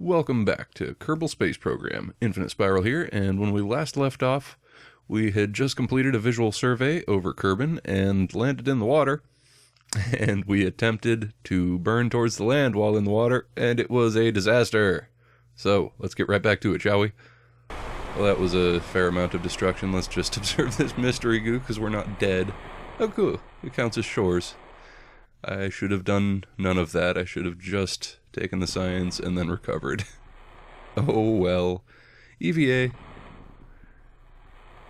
Welcome back to Kerbal Space Program. Infinite Spiral here, and when we last left off, we had just completed a visual survey over Kerbin and landed in the water, and we attempted to burn towards the land while in the water, and it was a disaster. So, let's get right back to it, shall we? Well, that was a fair amount of destruction. Let's just observe this mystery goo, because we're not dead. Oh, cool. It counts as shores. I should have done none of that. I should have just taken the science and then recovered. Oh well. EVA.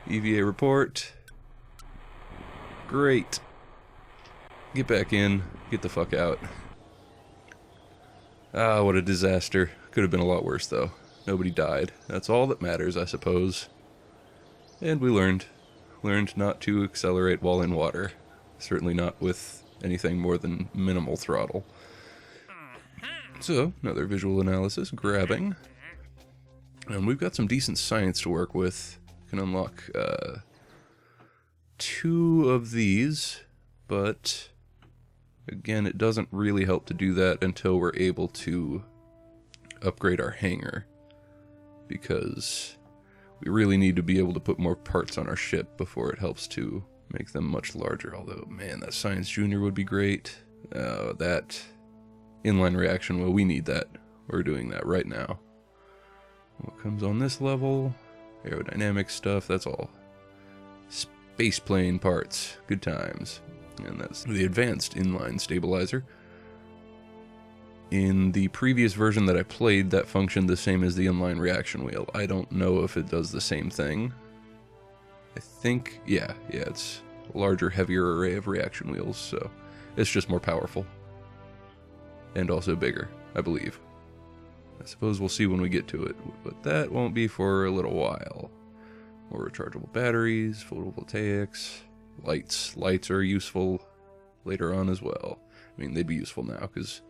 EVA report. Great. Get back in. Get the fuck out. Ah, what a disaster. Could have been a lot worse, though. Nobody died. That's all that matters, I suppose. And we learned. Learned not to accelerate while in water. Certainly not with anything more than minimal throttle. So, another visual analysis, grabbing. And we've got some decent science to work with. Can unlock 2 of these, but again, it doesn't really help to do that until we're able to upgrade our hangar, because we really need to be able to put more parts on our ship before it helps to make them much larger. Although, man, that Science Junior would be great. That inline reaction, well, we need that. We're doing that right now. What comes on this level? Aerodynamic stuff, that's all. Spaceplane parts, good times. And that's the advanced inline stabilizer. In the previous version that I played, that functioned the same as the inline reaction wheel. I don't know if it does the same thing. I think, yeah, it's a larger, heavier array of reaction wheels, so it's just more powerful. And also bigger, I believe. I suppose we'll see when we get to it, but that won't be for a little while. More rechargeable batteries, photovoltaics, lights. Lights are useful later on as well. I mean, they'd be useful now, because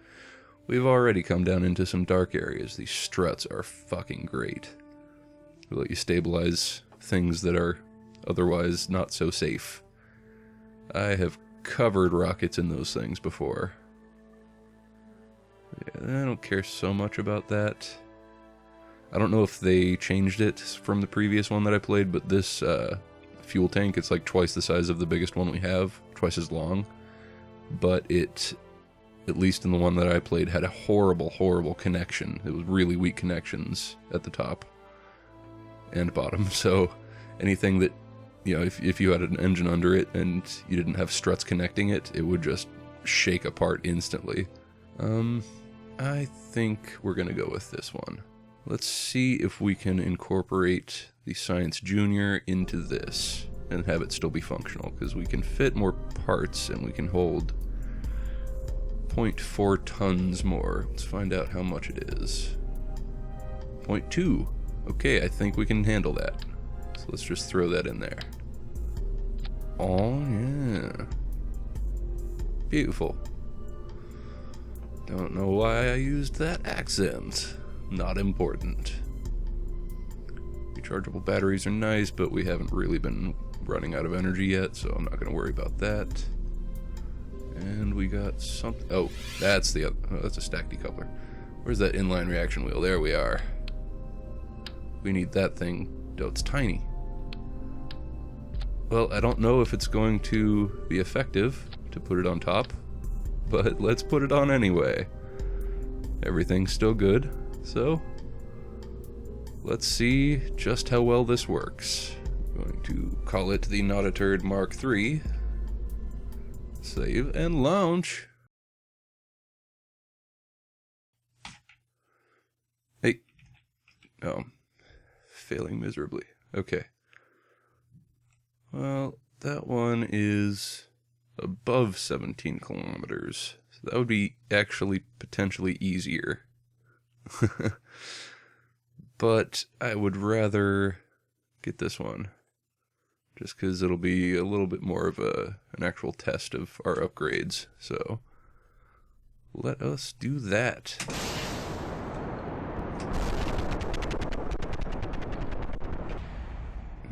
we've already come down into some dark areas. These struts are fucking great. They let you stabilize things that are otherwise not so safe. I have covered rockets in those things before. Yeah, I don't care so much about that. I don't know if they changed it from the previous one that I played, but this fuel tank, it's like twice the size of the biggest one we have, twice as long. But it, at least in the one that I played, had a horrible, horrible connection. It was really weak connections at the top and bottom. So anything that, you know, if you had an engine under it and you didn't have struts connecting it, it would just shake apart instantly. I think we're going to go with this one. Let's see if we can incorporate the Science Junior into this and have it still be functional, because we can fit more parts and we can hold 0.4 tons more. Let's find out how much it is. 0.2. Okay, I think we can handle that. So let's just throw that in there. Oh, yeah. Beautiful. Don't know why I used that accent. Not important. Rechargeable batteries are nice, but we haven't really been running out of energy yet, so I'm not going to worry about that. And we got something. Oh, that's the other. Oh, that's a stack decoupler. Where's that inline reaction wheel? There we are. We need that thing. Oh, it's tiny. Well, I don't know if it's going to be effective to put it on top, but let's put it on anyway. Everything's still good, so let's see just how well this works. I'm going to call it the Not a Turd Mark III. Save and launch. Hey. Oh. Failing miserably. Okay. Well, that one is above 17 kilometers. So that would be actually potentially easier. But I would rather get this one, just because it'll be a little bit more of an actual test of our upgrades. So let us do that.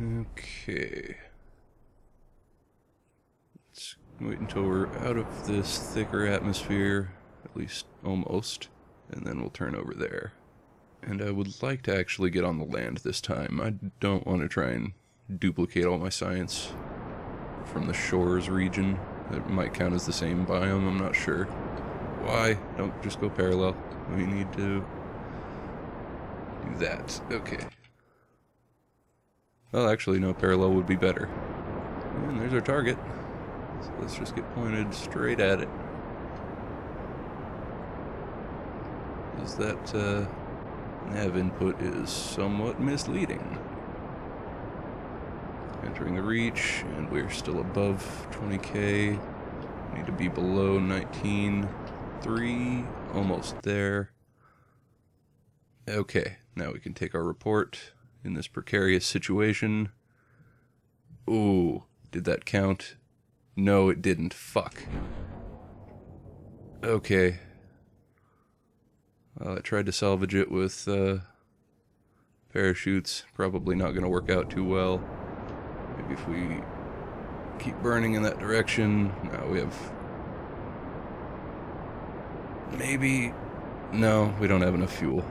Okay. Let's wait until we're out of this thicker atmosphere, at least almost, and then we'll turn over there. And I would like to actually get on the land this time. I don't want to try and duplicate all my science from the shores region. It might count as the same biome, I'm not sure. Why? Don't just go parallel. We need to do that. Okay. Well, actually, no, parallel would be better. And there's our target. So let's just get pointed straight at it. Because that nav input is somewhat misleading. Entering the reach, and we're still above 20k. Need to be below 19.3. Almost there. Okay, now we can take our report in this precarious situation. Ooh, did that count? No, it didn't. Fuck. Okay. I tried to salvage it with parachutes. Probably not going to work out too well. Maybe if we keep burning in that direction. No, we have... Maybe... No, we don't have enough fuel.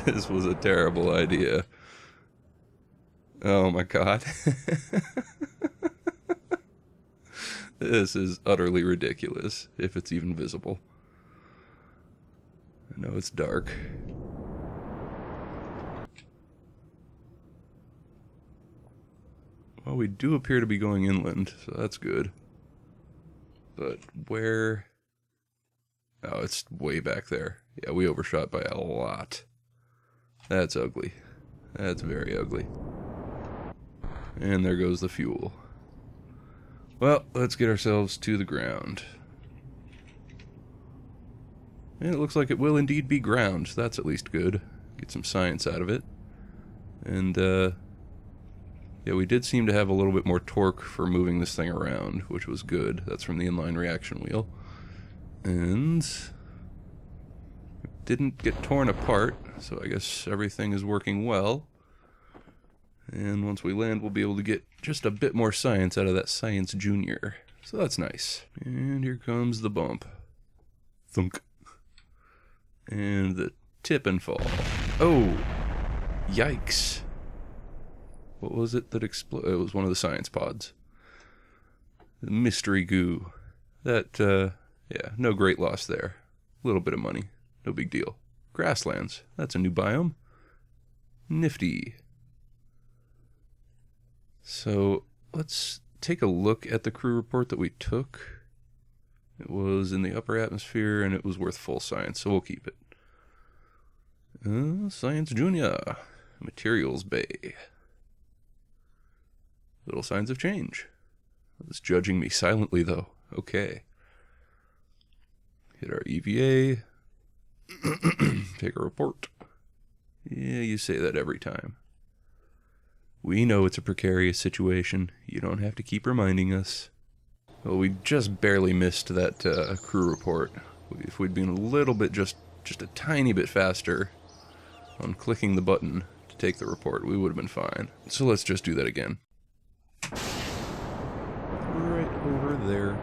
This was a terrible idea. Oh my god. This is utterly ridiculous, if it's even visible. I know it's dark. Well, we do appear to be going inland, so that's good. But where... Oh, it's way back there. Yeah, we overshot by a lot. That's ugly. That's very ugly. And there goes the fuel. Well, let's get ourselves to the ground. And it looks like it will indeed be ground. So that's at least good. Get some science out of it. And, yeah, we did seem to have a little bit more torque for moving this thing around, which was good. That's from the inline reaction wheel. And it didn't get torn apart, so I guess everything is working well. And once we land, we'll be able to get just a bit more science out of that Science Junior. So that's nice. And here comes the bump. Thunk. And the tip and fall. Oh! Yikes. What was it that exploded? It was one of the science pods. The mystery goo. That, yeah, no great loss there. A little bit of money. No big deal. Grasslands. That's a new biome. Nifty. So, let's take a look at the crew report that we took. It was in the upper atmosphere, and it was worth full science, so we'll keep it. Science Junior. Materials Bay. Little signs of change. It's judging me silently, though. Okay. Hit our EVA. Take a report. Yeah, you say that every time. We know it's a precarious situation. You don't have to keep reminding us. Well, we just barely missed that crew report. If we'd been a little bit, just a tiny bit faster on clicking the button to take the report, we would have been fine. So let's just do that again. Right over there.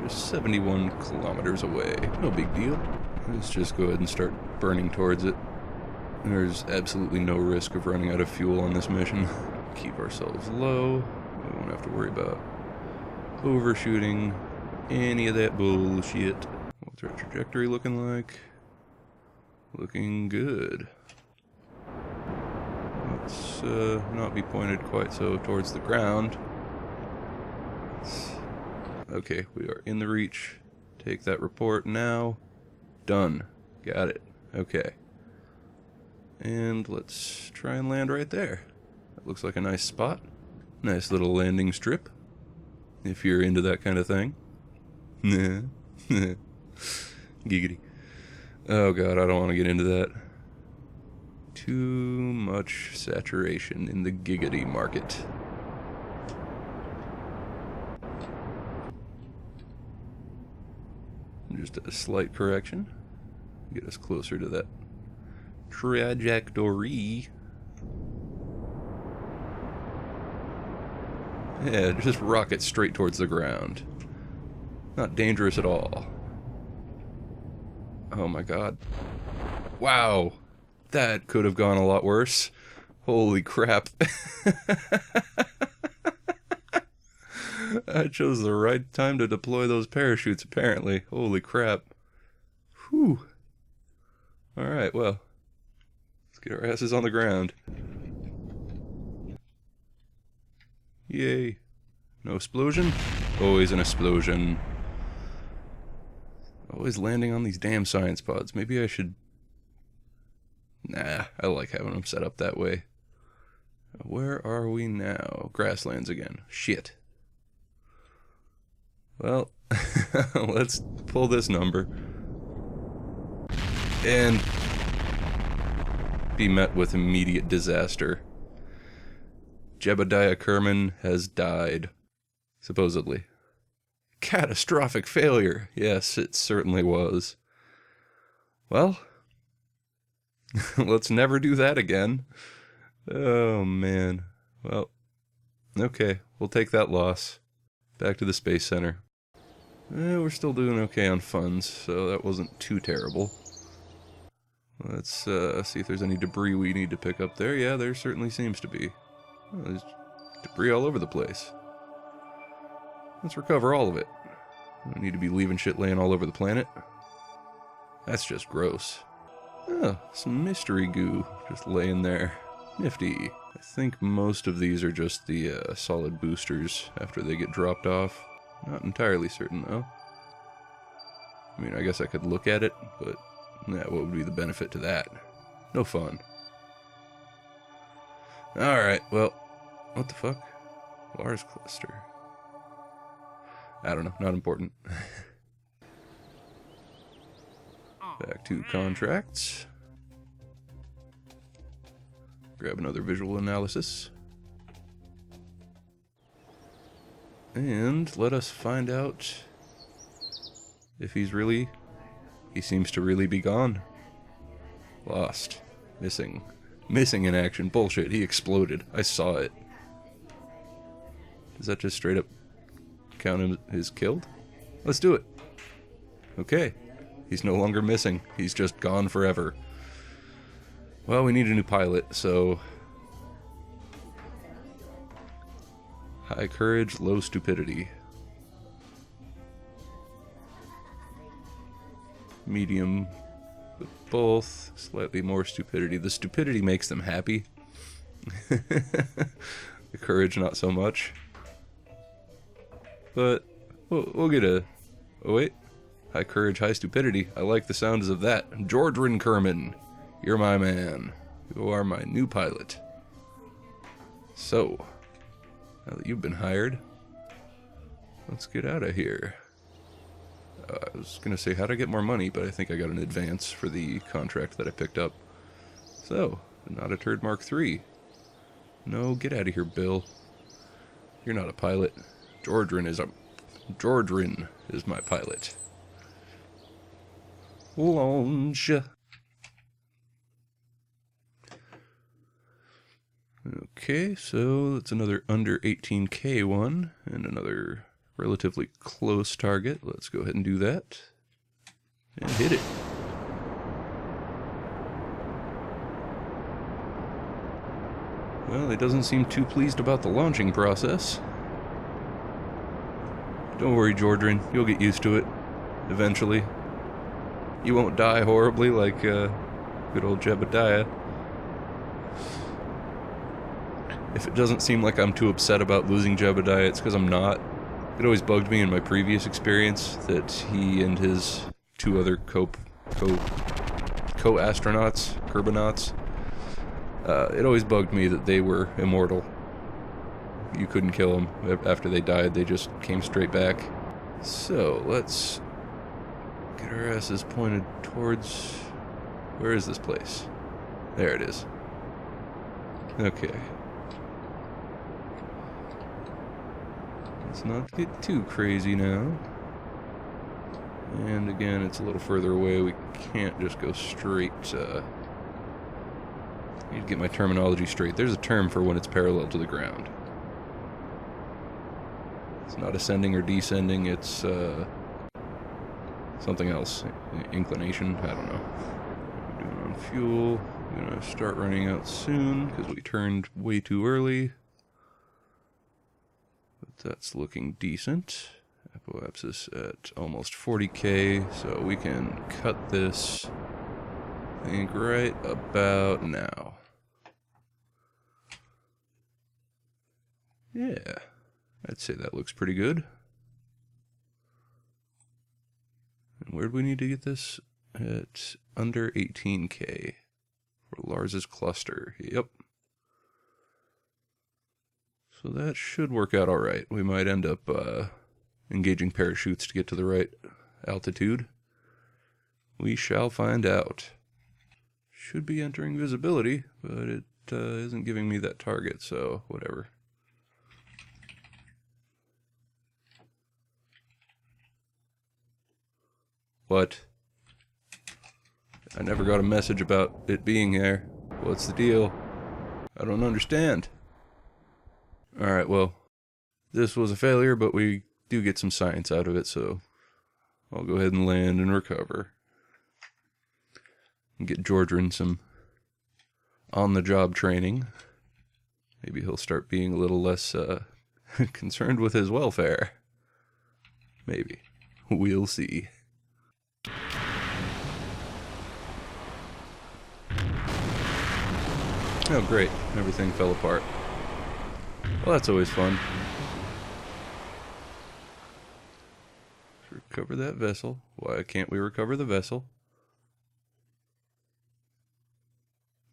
Just 71 kilometers away. No big deal. Let's just go ahead and start burning towards it. There's absolutely no risk of running out of fuel on this mission. Keep ourselves low. We won't have to worry about overshooting any of that bullshit. What's our trajectory looking like? Looking good. Let's not be pointed quite so towards the ground. Okay, we are in the reach. Take that report now. Done. Got it. Okay. And let's try and land right there. That looks like a nice spot. Nice little landing strip. If you're into that kind of thing. Giggity. Oh god, I don't want to get into that. Too much saturation in the giggity market. Just a slight correction. Get us closer to that trajectory. Yeah, just rocket straight towards the ground. Not dangerous at all. Oh my god. Wow. That could have gone a lot worse. Holy crap. I chose the right time to deploy those parachutes, apparently. Holy crap. Whew. Alright, well. Let's get our asses on the ground. Yay. No explosion? Always an explosion. Always landing on these damn science pods. Maybe I should... Nah, I like having them set up that way. Where are we now? Grasslands again. Shit. Well, let's pull this number. And be met with immediate disaster. Jebediah Kerman has died. Supposedly. Catastrophic failure. Yes, it certainly was. Well, let's never do that again. Oh, man. Well, okay, we'll take that loss. Back to the Space Center. We're still doing okay on funds, so that wasn't too terrible. Let's see if there's any debris we need to pick up there. Yeah, there certainly seems to be. Oh, there's debris all over the place. Let's recover all of it. We don't need to be leaving shit laying all over the planet. That's just gross. Oh, some mystery goo just laying there. Nifty. I think most of these are just the solid boosters after they get dropped off. Not entirely certain, though. I mean, I guess I could look at it, but what would be the benefit to that? No fun. Alright, well, what the fuck? Lars cluster. I don't know, not important. Back to contracts. Grab another visual analysis. And let us find out if he seems to really be gone. Lost. Missing. Missing in action. Bullshit, he exploded. I saw it. Does that just straight up count him as killed? Let's do it. Okay. He's no longer missing. He's just gone forever. Well, we need a new pilot, so... High courage, low stupidity. Medium with both. Slightly more stupidity. The stupidity makes them happy. The courage, not so much. But we'll get a... Oh, wait. High courage, high stupidity. I like the sounds of that. Jordrin Kerman, you're my man. You are my new pilot. So, now that you've been hired, let's get out of here. I was going to say how to get more money, but I think I got an advance for the contract that I picked up. So, not a turd Mark III. No, get out of here, Bill. You're not a pilot. Jordrin is my pilot. Launch. Okay, so that's another under 18K one, and another relatively close target. Let's go ahead and do that. And hit it. Well, he doesn't seem too pleased about the launching process. Don't worry, Jordrin, you'll get used to it. Eventually. You won't die horribly like good old Jebediah. If it doesn't seem like I'm too upset about losing Jebediah, it's because I'm not. It always bugged me in my previous experience that he and his two other co-astronauts, Kerbinauts, it always bugged me that they were immortal. You couldn't kill them. After they died, they just came straight back. So, let's get our asses pointed towards... Where is this place? There it is. Okay. Let's not get too crazy now. And again, it's a little further away. We can't just go straight. I need to get my terminology straight. There's a term for when it's parallel to the ground. It's not ascending or descending. It's something else. Inclination, I don't know. We're doing on fuel. We're going to start running out soon because we turned way too early. But that's looking decent. Apoapsis at almost 40k, so we can cut this, I think, right about now. Yeah, I'd say that looks pretty good. And where do we need to get this? At under 18k for Lars's cluster. Yep. So that should work out alright. We might end up engaging parachutes to get to the right altitude. We shall find out. Should be entering visibility, but it isn't giving me that target, so whatever. What? I never got a message about it being there. What's the deal? I don't understand. Alright, well, this was a failure, but we do get some science out of it, so I'll go ahead and land and recover. And get Jordan some on-the-job training. Maybe he'll start being a little less concerned with his welfare. Maybe. We'll see. Oh, great. Everything fell apart. Well, that's always fun. Let's recover that vessel. Why can't we recover the vessel?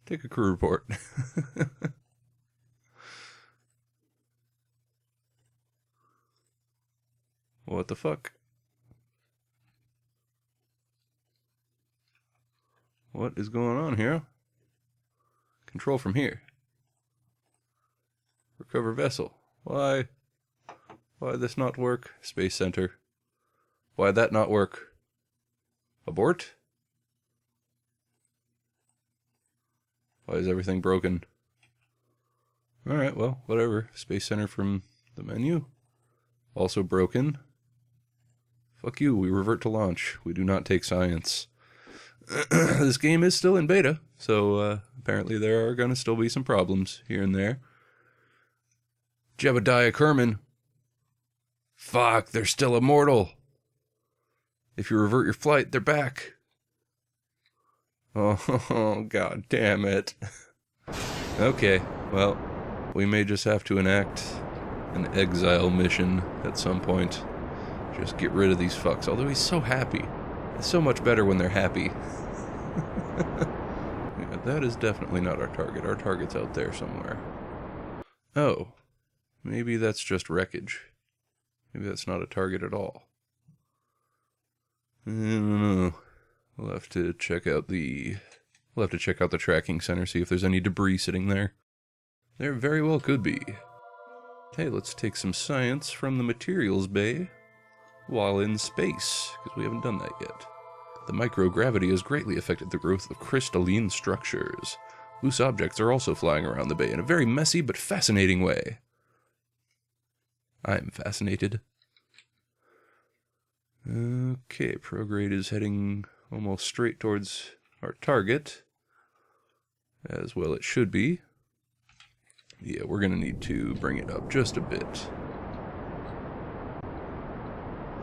Take a crew report. What the fuck? What is going on here? Control from here. Recover vessel. Why? Why this not work? Space Center. Why that not work? Abort? Why is everything broken? Alright, well, whatever. Space Center from the menu. Also broken. Fuck you, we revert to launch. We do not take science. This game is still in beta, so apparently there are going to still be some problems here and there. Jebediah Kerman. Fuck, they're still immortal. If you revert your flight, they're back. Oh, god damn it. Okay, well, we may just have to enact an exile mission at some point. Just get rid of these fucks. Although he's so happy. It's so much better when they're happy. Yeah, that is definitely not our target. Our target's out there somewhere. Oh. Maybe that's just wreckage. Maybe that's not a target at all. I don't know. We'll have to check out the tracking center, see if there's any debris sitting there. There very well could be. Hey, let's take some science from the materials bay while in space, because we haven't done that yet. The microgravity has greatly affected the growth of crystalline structures. Loose objects are also flying around the bay in a very messy but fascinating way. I'm fascinated. Okay, prograde is heading almost straight towards our target. As well it should be. Yeah, we're going to need to bring it up just a bit.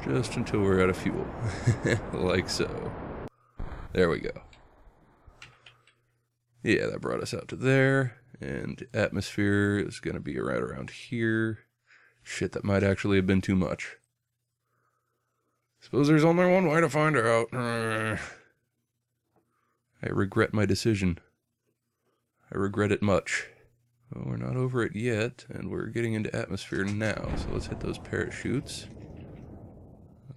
Just until we're out of fuel. Like so. There we go. Yeah, that brought us out to there. And atmosphere is going to be right around here. Shit, that might actually have been too much. Suppose there's only one way to find out. I regret my decision. I regret it much. Well, we're not over it yet, and we're getting into atmosphere now, so let's hit those parachutes.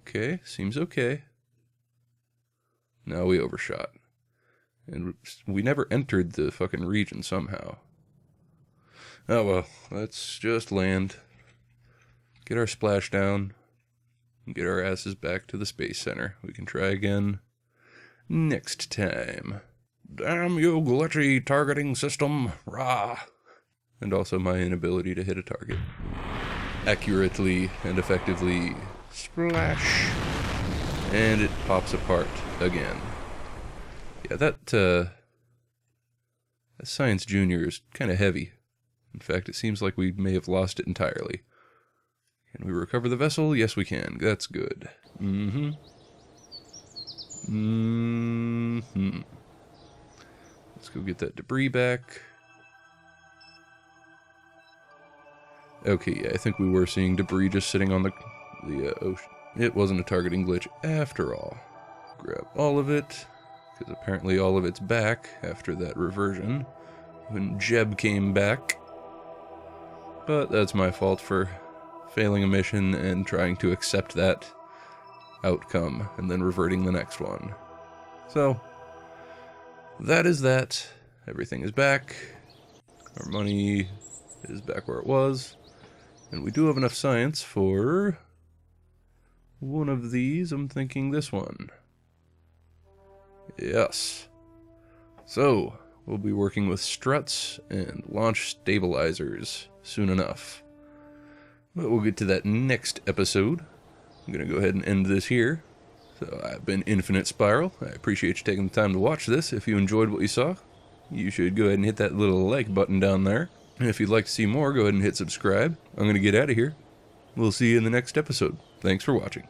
Okay, seems okay. No, we overshot. And we never entered the fucking region somehow. Oh well, let's just land. Get our splashdown. And get our asses back to the Space Center. We can try again next time. Damn you, glitchy targeting system. Rah. And also my inability to hit a target accurately and effectively. Splash. And it pops apart again. Yeah, that Science Junior is kind of heavy. In fact, it seems like we may have lost it entirely. Can we recover the vessel? Yes, we can. That's good. Let's go get that debris back. Okay, yeah, I think we were seeing debris just sitting on the ocean. It wasn't a targeting glitch after all. Grab all of it, because apparently all of it's back after that reversion, when Jeb came back. But that's my fault for failing a mission and trying to accept that outcome, and then reverting the next one. So, that is that. Everything is back. Our money is back where it was. And we do have enough science for one of these. I'm thinking this one. Yes. So, we'll be working with struts and launch stabilizers soon enough. But we'll get to that next episode. I'm going to go ahead and end this here. So, I've been Infinite Spiral. I appreciate you taking the time to watch this. If you enjoyed what you saw, you should go ahead and hit that little like button down there. And if you'd like to see more, go ahead and hit subscribe. I'm going to get out of here. We'll see you in the next episode. Thanks for watching.